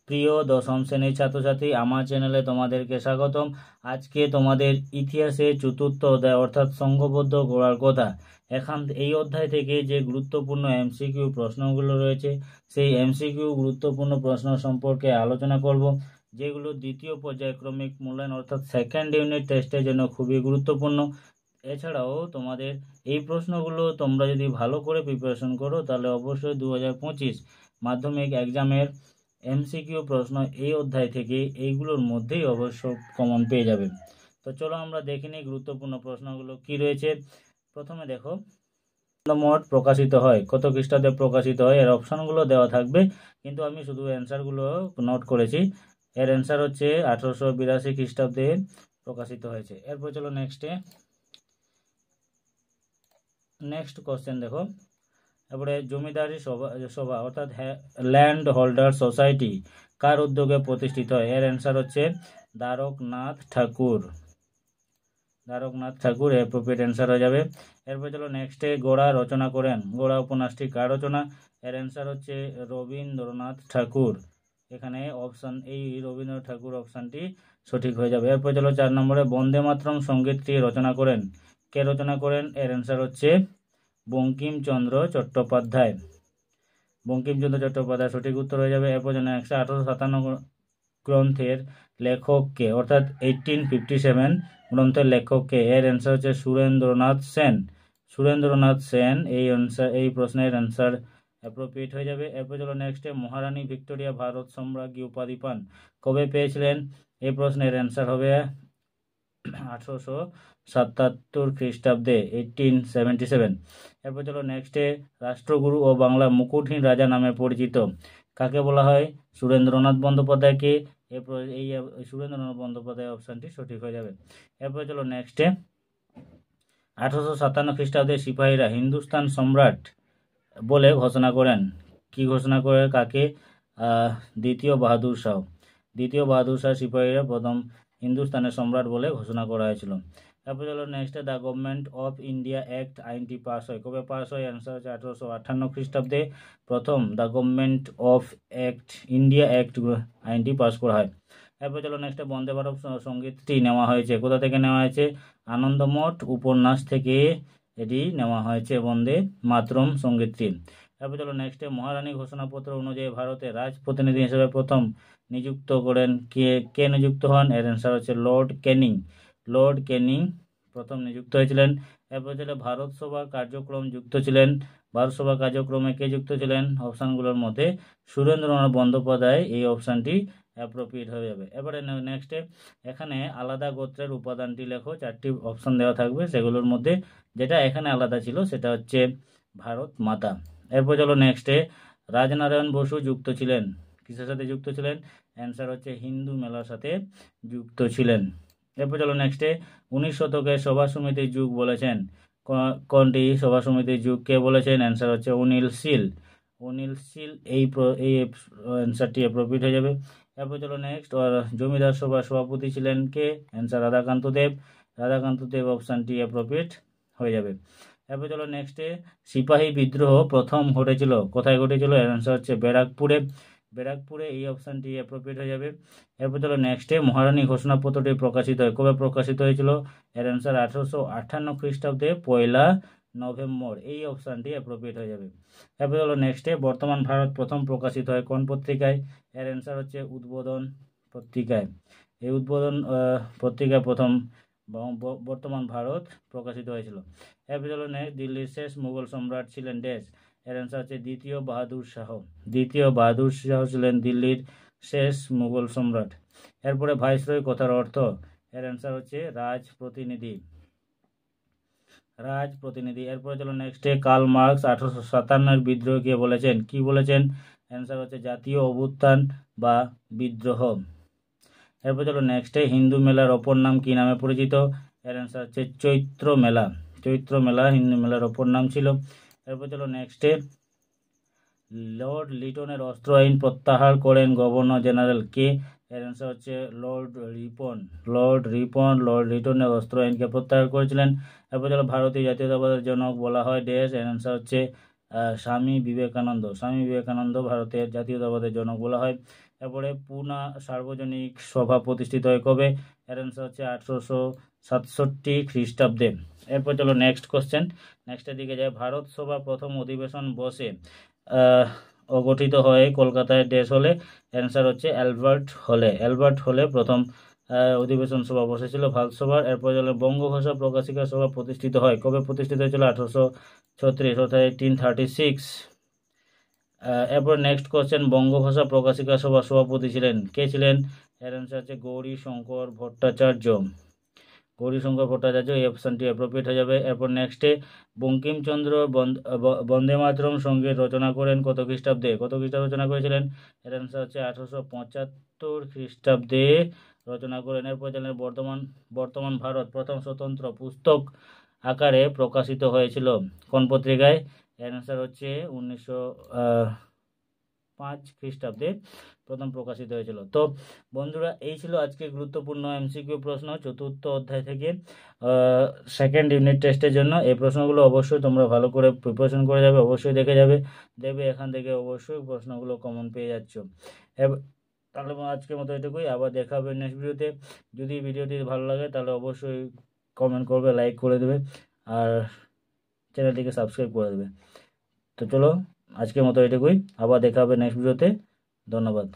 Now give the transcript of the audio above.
প্রিয় দশম শ্রেণীর ছাত্রছাত্রী, আমার চ্যানেলে তোমাদেরকে স্বাগতম। আজকে তোমাদের ইতিহাসের চতুর্থ অধ্যায় অর্থাৎ সংঘবদ্ধ গড়ার কথা। এই অধ্যায় থেকে যে গুরুত্বপূর্ণ এমসিকিউ প্রশ্নগুলো রয়েছে সেই এমসিকিউ গুরুত্বপূর্ণ প্রশ্ন সম্পর্কে আলোচনা করব, যেগুলো দ্বিতীয় পর্যায়ক্রমিক মূল্যায়ন অর্থাৎ সেকেন্ড ইউনিট টেস্টের জন্য খুবই গুরুত্বপূর্ণ। এছাড়াও তোমাদের এই প্রশ্নগুলো তোমরা যদি ভালো করে প্রিপারেশন করো তাহলে অবশ্যই 2025 মাধ্যমিক এক্সামের এমসিকিউ প্রশ্ন এই অধ্যায় থেকে এইগুলোর মধ্যেই অবশ্য কমন পেয়ে যাবে। তো চলো আমরা দেখে নিই গুরুত্বপূর্ণ প্রশ্নগুলো কি রয়েছে। প্রথমে দেখো, মোট প্রকাশিত হয়, কত খ্রিস্টাব্দে প্রকাশিত হয়, এর অপশনগুলো দেওয়া থাকবে, কিন্তু আমি শুধু অ্যান্সারগুলো নোট করেছি। এর অ্যান্সার হচ্ছে 1882 খ্রিস্টাব্দে প্রকাশিত হয়েছে। এরপর চলো নেক্সট কোশ্চেন দেখো। তারপরে জমিদারি সভা অর্থাৎ ল্যান্ড হোল্ডার সোসাইটি কার উদ্যোগে প্রতিষ্ঠিত হয়? এর অ্যান্সার হচ্ছে দ্বারকনাথ ঠাকুর। অ্যাপ্রোপ্রিয়েট অ্যান্সার হয়ে যাবে। এরপর চলো নেক্সটে, গোড়া রচনা করেন, গোড়া উপন্যাসটি কার রচনা? এর অ্যান্সার হচ্ছে রবীন্দ্রনাথ ঠাকুর। এখানে অপশন এই রবীন্দ্রনাথ ঠাকুর অপশনটি সঠিক হয়ে যাবে। এরপর চলো 4 নম্বরে, বন্দে মাতরম সঙ্গীতটি রচনা করেন, কে রচনা করেন? এর অ্যান্সার হচ্ছে বঙ্কিমচন্দ্র চট্টোপাধ্যায়। সঠিক উত্তর হয়ে যাবে। এরপর 1857 গ্রন্থের লেখককে অর্থাৎ 1857 গ্রন্থের লেখককে? এর অ্যান্সার হচ্ছে সুরেন্দ্রনাথ সেন। এই প্রশ্নের অ্যান্সার অ্যাপ্রোপ্রিয়েট হয়ে যাবে। এরপর চলো নেক্সটে, মহারানী ভিক্টোরিয়া ভারত সম্রাজ্ঞী উপাধি পান, কবে পেয়েছিলেন? এই প্রশ্নের অ্যান্সার হবে 1877 খ্রিস্টাব্দে, 1877। এরপর চলো নেক্সটে, রাষ্ট্রগুরু ও বাংলা মুকুটহীন রাজা নামে পরিচিত কাকে বলা হয়? সুরেন্দ্রনাথ বন্দ্যোপাধ্যায়কে। এই সুরেন্দ্রনাথ বন্দ্যোপাধ্যায় অপশনটি সঠিক হয়ে যাবে। এরপর চলো নেক্সটে, 1857 খ্রিস্টাব্দে সিপাহীরা হিন্দুস্তান সম্রাট বলে ঘোষণা করেন, কি ঘোষণা করে কাকে? দ্বিতীয় বাহাদুর শাহ সিপাহীরা প্রথম হিন্দুস্তানের সম্রাট বলে ঘোষণা করা হয়েছিল। তারপর চলো নেক্সটে, the government of India act আইনটি পাস হয়, কবে পাস হয়? অ্যান্সার হচ্ছে 1858 খ্রিস্টাব্দে প্রথম the government of India act আইনটি পাস করা হয়। এরপর চলো নেক্সটে, বন্দে ভারত সঙ্গীতটি নেওয়া হয়েছে, কোথা থেকে নেওয়া হয়েছে? আনন্দমঠ উপন্যাস থেকে এটি নেওয়া হয়েছে, বন্দে মাতরম সঙ্গীতটি। এরপর চলো নেক্সটে, মহারানী ঘোষণাপত্র অনুযায়ী ভারতের রাজ প্রতিনিধি হিসেবে প্রথম নিযুক্ত করেন কে নিযুক্ত হন? এর অ্যান্সার হচ্ছে লর্ড ক্যানিং প্রথম নিযুক্ত হয়েছিলেন। এরপর চলে, ভারত সভা কার্যক্রমে কে যুক্ত ছিলেন? অপশানগুলোর মধ্যে সুরেন্দ্রনাথ বন্দ্যোপাধ্যায়, এই অপশানটি অ্যাপ্রোপ্রিয়েট হয়ে যাবে। এবারে নেক্সটে, এখানে আলাদা গোত্রের উপাদানটি লেখো, 4টি অপশান দেওয়া থাকবে, সেগুলোর মধ্যে যেটা এখানে আলাদা ছিল সেটা হচ্ছে ভারত মাতা। এরপর চলো নেক্সটে, রাজনারায়ণ বসু যুক্ত ছিলেন, কিসের সাথে যুক্ত ছিলেন? অ্যান্সার হচ্ছে হিন্দু মেলার সাথে যুক্ত ছিলেন। এরপর চলো নেক্সটে, 19 শতকের সভা সমিতির যুগ বলেছেন, কোনটি সভা সমিতির যুগ কে বলেছেন? অ্যান্সার হচ্ছে অনিল শীল। এই অ্যান্সারটি অ্যাপ্রোপ্রিয়েট হয়ে যাবে। এরপর চলো নেক্সট, জমিদার সভার সভাপতি ছিলেন কে? অ্যান্সার রাধাকান্ত দেব অপশানটি অ্যাপ্রোপ্রিয়েট হয়ে যাবে। এরপর চলো নেক্সটে, সিপাহী বিদ্রোহ প্রথম ঘটেছিল, কোথায় ঘটেছিল? এর অ্যান্সার হচ্ছে ব্যারাকপুরে, এই অপশানটি অ্যাপ্রোপ্রিয়েট হয়ে যাবে। এরপর চলো নেক্সটে, মহারানী ঘোষণাপত্রটি প্রকাশিত হয়, কবে প্রকাশিত হয়েছিল? এর অ্যান্সার 1858 খ্রিস্টাব্দে 1 নভেম্বর, এই অপশানটি অ্যাপ্রোপ্রিয়েট হয়ে যাবে। এরপর চলো নেক্সটে, বর্তমান ভারত প্রথম প্রকাশিত হয় কোন পত্রিকায়? এর অ্যান্সার হচ্ছে উদ্বোধন পত্রিকায়। এই উদ্বোধন পত্রিকায় প্রথম বর্তমান ভারত প্রকাশিত হয়েছিল। এরপর চলো নেক্সট, দিল্লির শেষ মুঘল সম্রাট ছিলেন ড্যাশ? এর অ্যান্সার হচ্ছে দ্বিতীয় বাহাদুর শাহ ছিলেন দিল্লির শেষ মুঘল সম্রাট। এরপরে ভাইসরয় কথার অর্থ? এর অ্যান্সার হচ্ছে রাজপ্রতিনিধি। এরপরে চলো নেক্সটে, কার্ল মার্কস 1857 বিদ্রোহ কে বলেছেন, কি বলেছেন? অ্যান্সার হচ্ছে জাতীয় অভ্যুত্থান বা বিদ্রোহ। এরপর চলো নেক্সটে, হিন্দু মেলার অপর নাম কি নামে পরিচিত? এর অ্যান্সার হচ্ছে চৈত্র মেলা হিন্দু মেলার অপর নাম ছিল। এরপর চলো নেক্সটে, লর্ড লিটনের অস্ত্র আইন প্রত্যাহার করেন গভর্নর জেনারেল কে? এর অ্যান্সার হচ্ছে লর্ড লিটনের অস্ত্র আইনকে প্রত্যাহার করেছিলেন। এরপর চলো, ভারতীয় জাতীয়তাবাদের জনক বলা হয় ড্যাশ? এর অ্যান্সার হচ্ছে স্বামী বিবেকানন্দ ভারতের জাতীয়তাবাদের জনক বলা হয়। এরপরে পুনা সার্বজনীন সভা প্রতিষ্ঠিত হয় কবে? এর অ্যান্সার হচ্ছে 1867 খ্রিস্টাব্দে। এরপর চলো নেক্সট কোশ্চেন, নেক্সটের দিকে যায়। ভারত সভা প্রথম অধিবেশন বসে গঠিত হয় কলকাতায় ড্যাশ হলে? অ্যান্সার হচ্ছে অ্যালবার্ট হলে প্রথম অধিবেশন সভা বসেছিল ভারত সভার। এরপর হলো বঙ্গভাষা প্রকাশিকা সভা প্রতিষ্ঠিত হয় কবে? প্রতিষ্ঠিত হয়েছিল 1836 অর্থাৎ 1836। এরপর নেক্সট কোশ্চেন, বঙ্গভাষা প্রকাশিকা সভা সভাপতি ছিলেন কে ছিলেন? এর অ্যান্সার হচ্ছে গৌরীশঙ্কর ভট্টাচার্য। এই অপশানটি অ্যাপ্রোপ্রিয়েট হয়ে যাবে। এরপর নেক্সটে বঙ্কিমচন্দ্র বন্দে মাতরম সঙ্গীত রচনা করেন কত খ্রিস্টাব্দে? রচনা করেছিলেন? এর অ্যান্সার হচ্ছে 1875 খ্রিস্টাব্দে রচনা করেন। এরপর জানেন বর্তমান ভারত প্রথম স্বতন্ত্র পুস্তক আকারে প্রকাশিত হয়েছিল কোন পত্রিকায়? এর অ্যান্সার হচ্ছে 1905 খ্রিস্টাব্দে প্রথম প্রকাশিত হয়েছিল। তো বন্ধুরা, এই ছিল আজকে গুরুত্বপূর্ণ এমসিকিউ প্রশ্ন চতুর্থ অধ্যায় থেকে সেকেন্ড ইউনিট টেস্টের জন্য। এই প্রশ্নগুলো অবশ্যই তোমরা ভালো করে প্রিপারেশন করে যাবে, অবশ্যই দেখে যাবে, দেখবে এখান থেকে অবশ্যই প্রশ্নগুলো কমন পেয়ে যাচ্ছ। তাহলে আজকের মতো এটুকুই, আবার দেখা হবে নেক্সট ভিডিওতে। যদি ভিডিওটি ভালো লাগে তাহলে অবশ্যই কমেন্ট করবে, লাইক করে দেবে, আর চ্যানেলটিকে সাবস্ক্রাইব করে দেবে। তো চলো আজকের মতো এটুকুই, আবার দেখা হবে নেক্সট ভিডিওতে। ধন্যবাদ।